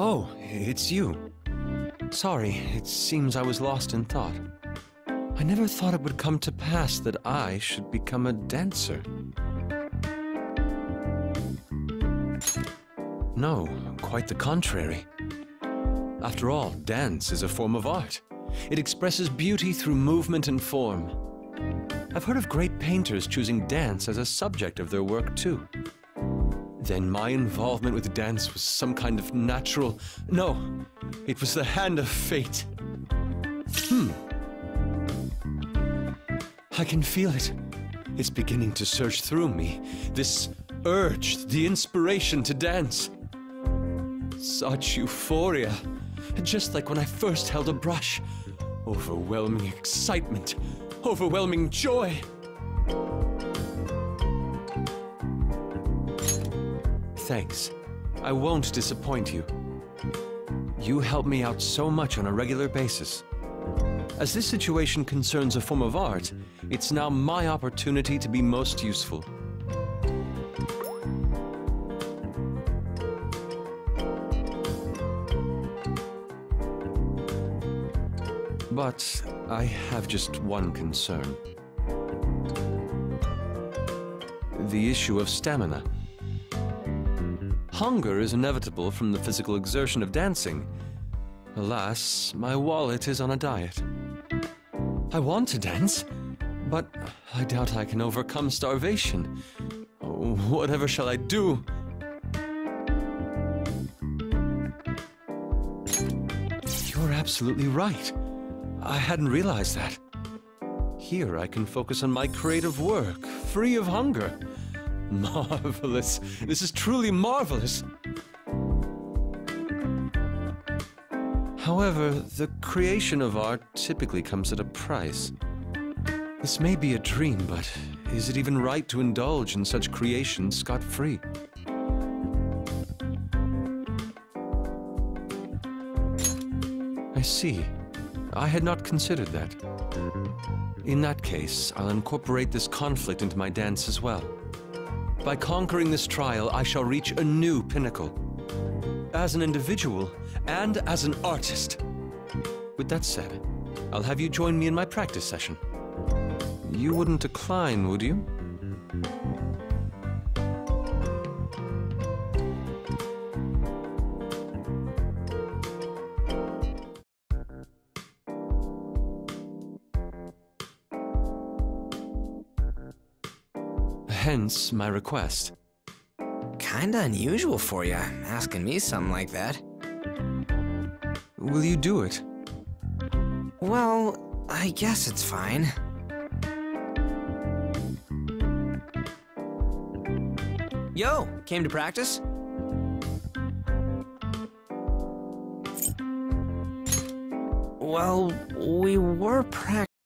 Oh, it's you. Sorry, it seems I was lost in thought. I never thought it would come to pass that I should become a dancer. No, quite the contrary. After all, dance is a form of art. It expresses beauty through movement and form. I've heard of great painters choosing dance as a subject of their work too. Then my involvement with dance was some kind of natural... No, it was the hand of fate. I can feel it. It's beginning to surge through me. This urge, the inspiration to dance. Such euphoria. Just like when I first held a brush. Overwhelming excitement. Overwhelming joy. Thanks. I won't disappoint you. You help me out so much on a regular basis. As this situation concerns a form of art, it's now my opportunity to be most useful. But I have just one concern. The issue of stamina. Hunger is inevitable from the physical exertion of dancing. Alas, my wallet is on a diet. I want to dance, but I doubt I can overcome starvation. Oh, whatever shall I do? You're absolutely right. I hadn't realized that. Here I can focus on my creative work, free of hunger. Marvelous. This is truly marvelous. However, the creation of art typically comes at a price. This may be a dream, but is it even right to indulge in such creation scot-free? I see. I had not considered that. In that case, I'll incorporate this conflict into my dance as well. By conquering this trial, I shall reach a new pinnacle. As an individual, and as an artist. With that said, I'll have you join me in my practice session. You wouldn't decline, would you? Hence my request. Kinda unusual for you, asking me something like that. Will you do it? Well, I guess it's fine. Yo, came to practice? Well, we were practicing.